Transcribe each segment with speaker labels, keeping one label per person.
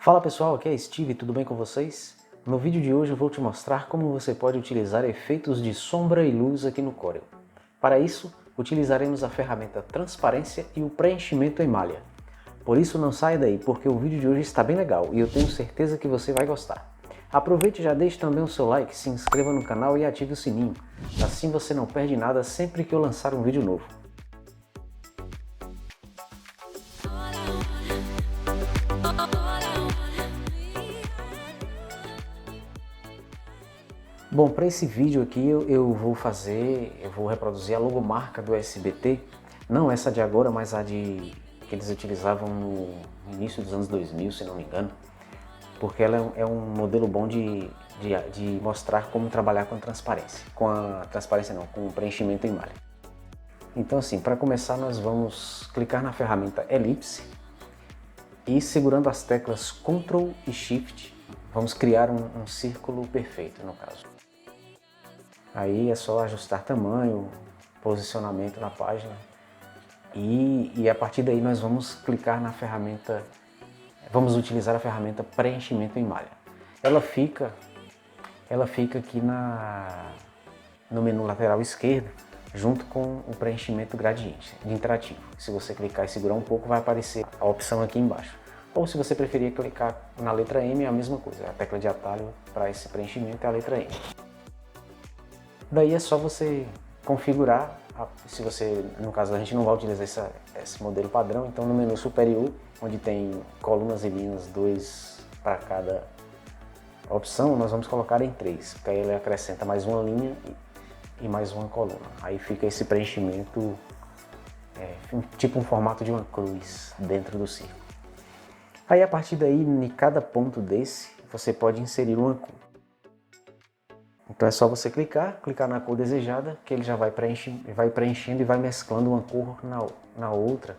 Speaker 1: Fala pessoal, aqui é Steve, tudo bem com vocês? No vídeo de hoje eu vou te mostrar como você pode utilizar efeitos de sombra e luz aqui no Corel. Para isso, utilizaremos a ferramenta Transparência e o preenchimento em malha. Por isso não saia daí, porque o vídeo de hoje está bem legal e eu tenho certeza que você vai gostar. Aproveite e já deixe também o seu like, se inscreva no canal e ative o sininho. Assim você não perde nada sempre que eu lançar um vídeo novo. Bom, para esse vídeo aqui eu vou reproduzir a logomarca do SBT, não essa de agora, mas a que eles utilizavam no início dos anos 2000, se não me engano, porque ela é um modelo bom de mostrar como trabalhar com transparência, com o preenchimento em malha. Então assim, para começar nós vamos clicar na ferramenta Elipse e segurando as teclas Ctrl e Shift, vamos criar um círculo perfeito no caso. Aí é só ajustar tamanho, posicionamento na página e a partir daí nós vamos clicar na ferramenta, vamos utilizar a ferramenta preenchimento em malha. Ela fica aqui no menu lateral esquerdo, junto com o preenchimento gradiente de interativo. Se você clicar e segurar um pouco vai aparecer a opção aqui embaixo. Ou se você preferir clicar na letra M é a mesma coisa, a tecla de atalho para esse preenchimento é a letra M. Daí é só você configurar, se você, no caso a gente não vai utilizar esse modelo padrão, então no menu superior, onde tem colunas e linhas, 2 para cada opção, nós vamos colocar em 3, porque aí ele acrescenta mais uma linha e mais uma coluna. Aí fica esse preenchimento, tipo um formato de uma cruz dentro do círculo. Aí a partir daí, em cada ponto desse, você pode inserir uma cor. Então é só você clicar na cor desejada, que ele já vai preenchendo e vai mesclando uma cor na outra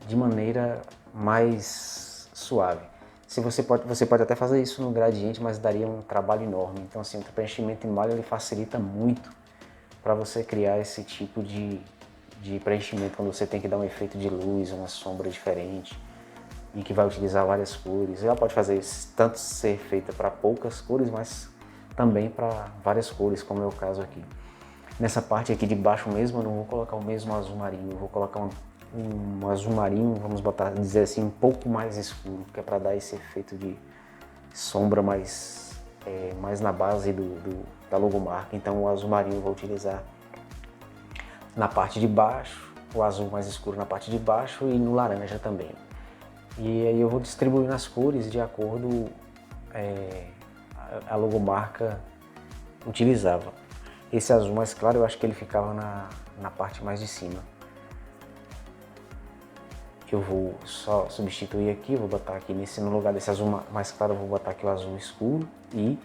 Speaker 1: de maneira mais suave. Você pode até fazer isso no gradiente, mas daria um trabalho enorme. Então assim, o preenchimento em malha ele facilita muito para você criar esse tipo de preenchimento, quando você tem que dar um efeito de luz, uma sombra diferente e que vai utilizar várias cores. Ela pode fazer tanto ser feita para poucas cores, mas também para várias cores, como é o caso aqui. Nessa parte aqui de baixo mesmo, eu não vou colocar o mesmo azul marinho, eu vou colocar um azul marinho, vamos dizer assim, um pouco mais escuro, que é para dar esse efeito de sombra mais na base da logomarca. Então o azul marinho eu vou utilizar na parte de baixo, o azul mais escuro na parte de baixo e no laranja também. E aí eu vou distribuir nas cores de acordo a logomarca utilizava. Esse azul mais claro eu acho que ele ficava na parte mais de cima. Eu vou só substituir aqui, vou botar aqui no lugar desse azul mais claro, eu vou botar aqui o azul escuro e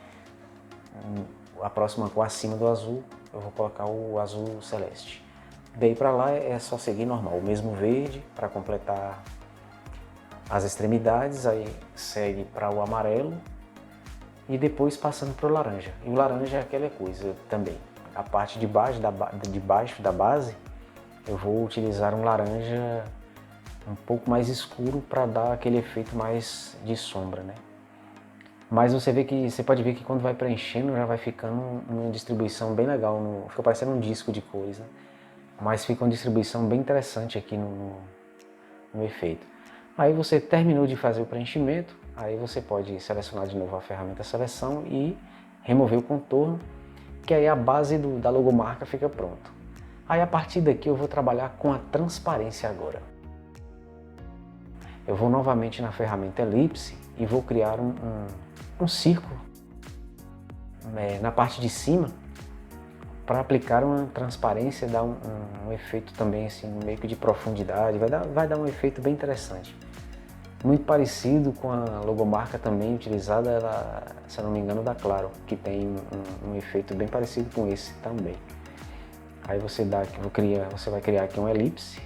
Speaker 1: a próxima cor acima do azul eu vou colocar o azul celeste. Daí para lá é só seguir normal, o mesmo verde para completar as extremidades, aí segue para o amarelo e depois passando para o laranja. E o laranja é aquela coisa também. A parte de baixo da base, eu vou utilizar um laranja um pouco mais escuro para dar aquele efeito mais de sombra, né? Mas você pode ver que quando vai preenchendo já vai ficando uma distribuição bem legal, fica parecendo um disco de cores, né? Mas fica uma distribuição bem interessante aqui no efeito. Aí você terminou de fazer o preenchimento, aí você pode selecionar de novo a ferramenta seleção e remover o contorno, que aí a base da logomarca fica pronto. Aí a partir daqui eu vou trabalhar com a transparência agora. Eu vou novamente na ferramenta Elipse e vou criar um círculo na parte de cima para aplicar uma transparência, dar um efeito também assim, meio que de profundidade, vai dar um efeito bem interessante. Muito parecido com a logomarca também utilizada, se eu não me engano, da Claro, que tem um efeito bem parecido com esse também. Aí você vai criar aqui um elipse,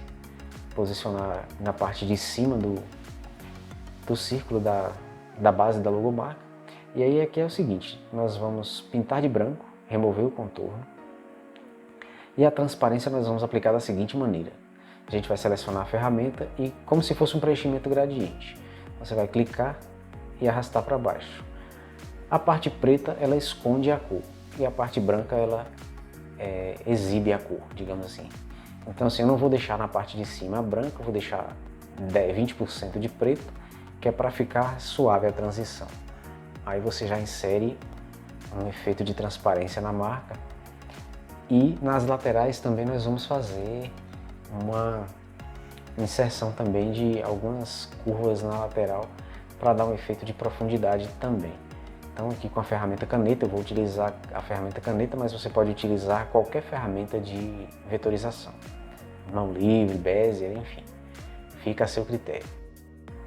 Speaker 1: posicionar na parte de cima do círculo da base da logomarca. E aí aqui é o seguinte, nós vamos pintar de branco, remover o contorno e a transparência nós vamos aplicar da seguinte maneira. A gente vai selecionar a ferramenta e como se fosse um preenchimento gradiente. Você vai clicar e arrastar para baixo. A parte preta ela esconde a cor e a parte branca ela exibe a cor, digamos assim. Então assim, eu não vou deixar na parte de cima branca, eu vou deixar 20% de preto, que é para ficar suave a transição. Aí você já insere um efeito de transparência na marca. E nas laterais também nós vamos fazer uma inserção também de algumas curvas na lateral para dar um efeito de profundidade também. Então aqui com a ferramenta caneta, eu vou utilizar a ferramenta caneta, mas você pode utilizar qualquer ferramenta de vetorização. Mão livre, Bezier, enfim, fica a seu critério.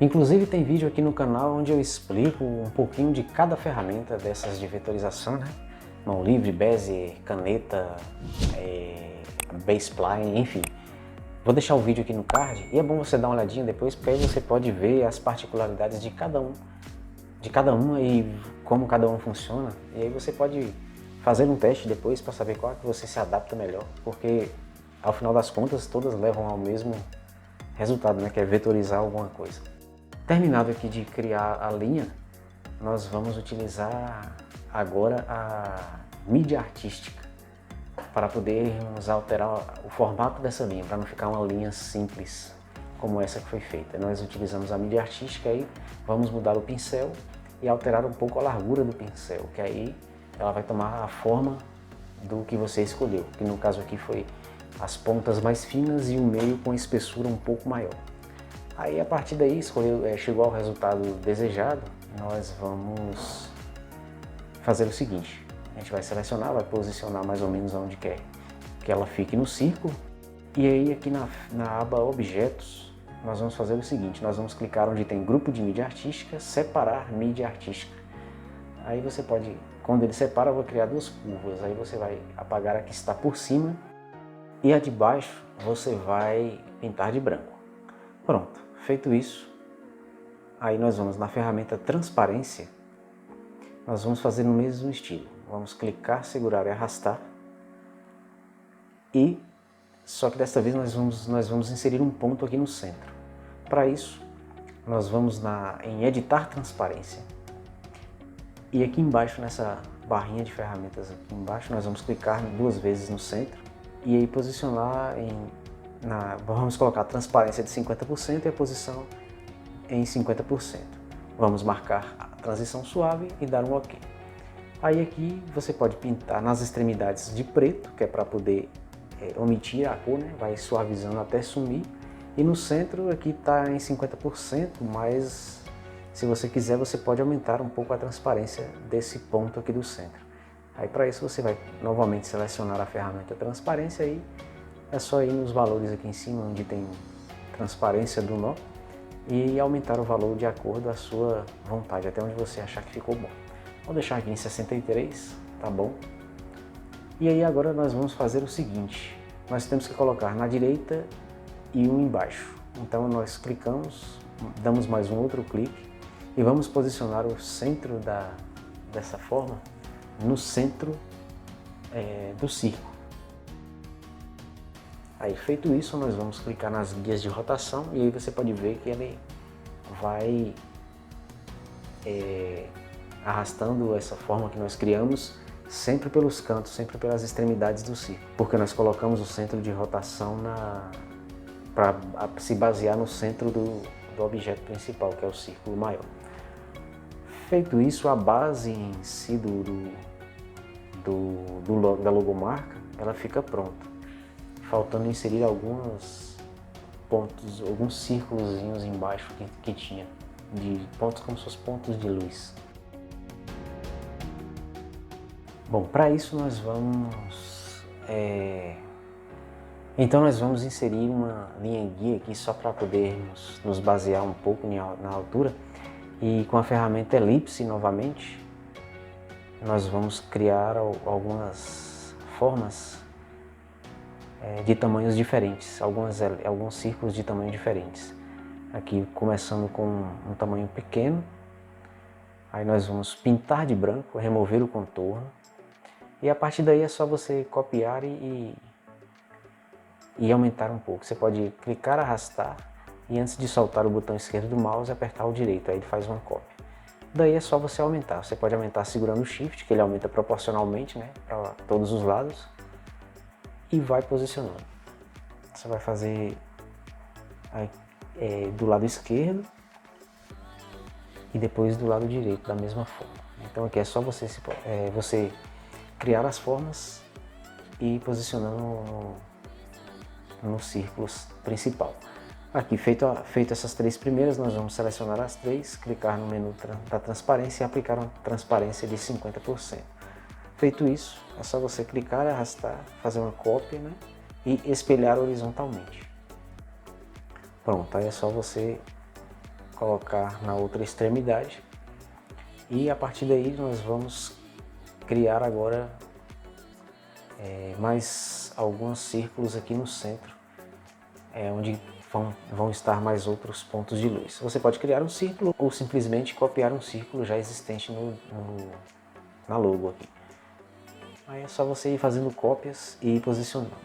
Speaker 1: Inclusive tem vídeo aqui no canal onde eu explico um pouquinho de cada ferramenta dessas de vetorização, né? Mão livre, Bezier, caneta, Basepline, enfim. Vou deixar o vídeo aqui no card e é bom você dar uma olhadinha depois, porque aí você pode ver as particularidades de cada uma e como cada um funciona. E aí você pode fazer um teste depois para saber qual que você se adapta melhor, porque ao final das contas todas levam ao mesmo resultado, né? Que é vetorizar alguma coisa. Terminado aqui de criar a linha, nós vamos utilizar agora a mídia artística para podermos alterar o formato dessa linha, para não ficar uma linha simples como essa que foi feita. Nós utilizamos a mídia artística e vamos mudar o pincel e alterar um pouco a largura do pincel, que aí ela vai tomar a forma do que você escolheu, que no caso aqui foi as pontas mais finas e o meio com espessura um pouco maior. Aí a partir daí chegou ao resultado desejado, nós vamos fazer o seguinte: a gente vai selecionar, vai posicionar mais ou menos onde quer que ela fique no círculo, e aí aqui na aba objetos nós vamos fazer o seguinte: nós vamos clicar onde tem grupo de mídia artística, separar mídia artística. Aí você pode, quando ele separa, eu vou criar duas curvas, aí você vai apagar a que está por cima e a de baixo você vai pintar de branco. Pronto, feito isso, aí nós vamos na ferramenta transparência, nós vamos fazer no mesmo estilo. Vamos clicar, segurar e arrastar. E só que desta vez nós vamos inserir um ponto aqui no centro. Para isso, nós vamos em editar transparência. E aqui embaixo, nessa barrinha de ferramentas aqui embaixo, nós vamos clicar duas vezes no centro e aí posicionar vamos colocar a transparência de 50% e a posição em 50%. Vamos marcar a transição suave e dar um OK. Aí aqui você pode pintar nas extremidades de preto, que é para poder omitir a cor, né? Vai suavizando até sumir. E no centro aqui está em 50%, mas se você quiser você pode aumentar um pouco a transparência desse ponto aqui do centro. Aí para isso você vai novamente selecionar a ferramenta transparência e é só ir nos valores aqui em cima onde tem transparência do nó e aumentar o valor de acordo à sua vontade, até onde você achar que ficou bom. Vou deixar aqui em 63, tá bom? E aí agora nós vamos fazer o seguinte: nós temos que colocar na direita e um embaixo. Então nós clicamos, damos mais um outro clique e vamos posicionar o centro dessa forma no centro do círculo. Aí feito isso, nós vamos clicar nas guias de rotação e aí você pode ver que ele vai arrastando essa forma que nós criamos sempre pelos cantos, sempre pelas extremidades do círculo, porque nós colocamos o centro de rotação para se basear no centro do objeto principal, que é o círculo maior. Feito isso, a base em si da logomarca, ela fica pronta, faltando inserir alguns pontos, alguns círculozinhos embaixo que tinha, de pontos como se fossem pontos de luz. Bom, para isso nós vamos então nós vamos inserir uma linha guia aqui só para podermos nos basear um pouco na altura, e com a ferramenta elipse novamente nós vamos criar algumas formas de tamanhos diferentes, alguns círculos de tamanho diferentes. Aqui começando com um tamanho pequeno, aí nós vamos pintar de branco, remover o contorno, e a partir daí é só você copiar e aumentar um pouco. Você pode clicar, arrastar e antes de soltar o botão esquerdo do mouse apertar o direito, aí ele faz uma cópia. Daí é só você aumentar. Você pode aumentar segurando o Shift, que ele aumenta proporcionalmente, né, para todos os lados, e vai posicionando. Você vai fazer do lado esquerdo e depois do lado direito da mesma forma. Então aqui é só você criar as formas e ir posicionando no círculo principal. Aqui, feito essas três primeiras, nós vamos selecionar as três, clicar no menu da transparência e aplicar uma transparência de 50%. Feito isso, é só você clicar, arrastar, fazer uma cópia, né, e espelhar horizontalmente. Pronto, aí é só você colocar na outra extremidade e a partir daí nós vamos criar agora mais alguns círculos aqui no centro, onde vão estar mais outros pontos de luz. Você pode criar um círculo ou simplesmente copiar um círculo já existente na logo aqui. Aí é só você ir fazendo cópias e ir posicionando.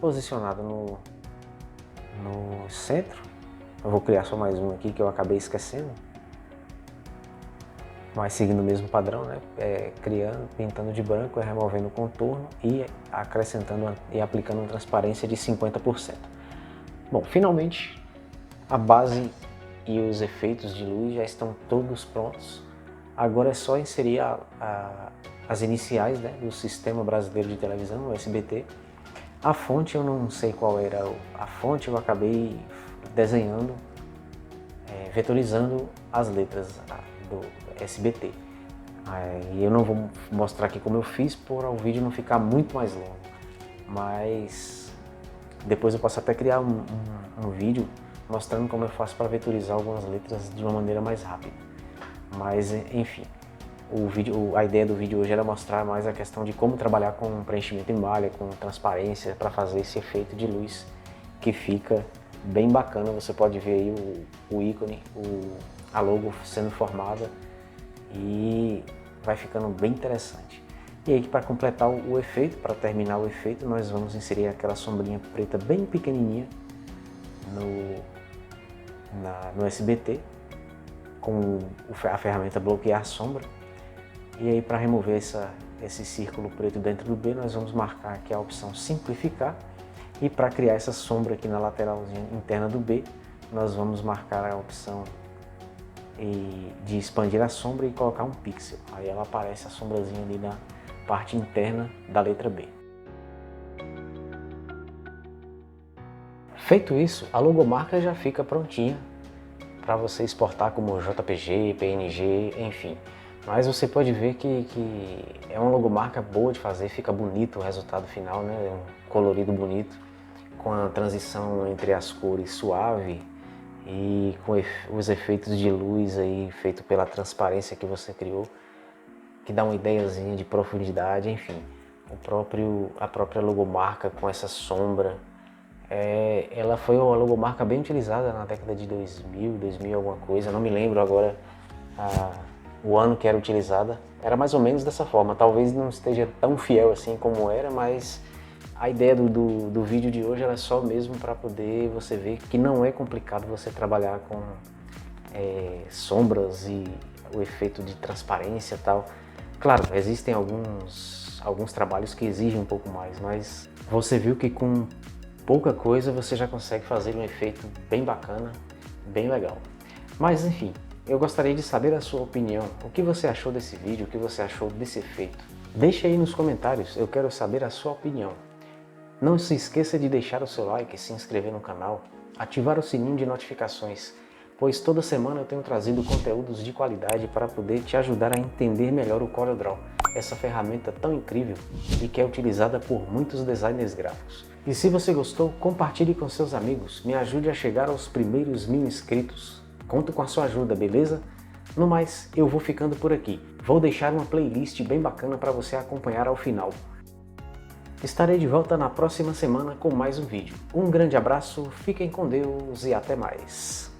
Speaker 1: Posicionado no centro, eu vou criar só mais um aqui que eu acabei esquecendo, mas seguindo o mesmo padrão, né? Pintando de branco, removendo o contorno e acrescentando e aplicando uma transparência de 50%. Bom, finalmente a base e os efeitos de luz já estão todos prontos. Agora é só inserir as iniciais, né, do Sistema Brasileiro de Televisão, o SBT. A fonte eu não sei qual era a fonte, eu acabei desenhando, vetorizando as letras do SBT. E eu não vou mostrar aqui como eu fiz para o vídeo não ficar muito mais longo, mas depois eu posso até criar um vídeo mostrando como eu faço para vetorizar algumas letras de uma maneira mais rápida. Mas enfim, a ideia do vídeo hoje era mostrar mais a questão de como trabalhar com preenchimento em malha, com transparência, para fazer esse efeito de luz que fica bem bacana. Você pode ver aí o ícone, a logo sendo formada e vai ficando bem interessante. E aí, para completar o efeito, para terminar o efeito, nós vamos inserir aquela sombrinha preta bem pequenininha no SBT com a ferramenta bloquear sombra. E aí, para remover esse círculo preto dentro do B, nós vamos marcar aqui a opção simplificar. E para criar essa sombra aqui na lateralzinha interna do B, nós vamos marcar a opção de expandir a sombra e colocar um pixel. Aí ela aparece a sombrazinha ali na parte interna da letra B. Feito isso, a logomarca já fica prontinha para você exportar como JPG, PNG, enfim. Mas você pode ver que é uma logomarca boa de fazer, fica bonito o resultado final, né? É um colorido bonito, com a transição entre as cores suave e com os efeitos de luz aí feito pela transparência que você criou, que dá uma ideiazinha de profundidade, enfim. A própria logomarca com essa sombra, ela foi uma logomarca bem utilizada na década de 2000 alguma coisa, não me lembro agora o ano que era utilizada, era mais ou menos dessa forma, talvez não esteja tão fiel assim como era, mas a ideia do vídeo de hoje era só mesmo para poder você ver que não é complicado você trabalhar com sombras e o efeito de transparência e tal. Claro, existem alguns trabalhos que exigem um pouco mais, mas você viu que com pouca coisa você já consegue fazer um efeito bem bacana, bem legal. Mas enfim, eu gostaria de saber a sua opinião, o que você achou desse vídeo, o que você achou desse efeito. Deixe aí nos comentários, eu quero saber a sua opinião. Não se esqueça de deixar o seu like, se inscrever no canal, ativar o sininho de notificações, pois toda semana eu tenho trazido conteúdos de qualidade para poder te ajudar a entender melhor o CorelDRAW, essa ferramenta tão incrível e que é utilizada por muitos designers gráficos. E se você gostou, compartilhe com seus amigos, me ajude a chegar aos primeiros 1000 inscritos. Conto com a sua ajuda, beleza? No mais, eu vou ficando por aqui. Vou deixar uma playlist bem bacana para você acompanhar ao final. Estarei de volta na próxima semana com mais um vídeo. Um grande abraço, fiquem com Deus e até mais.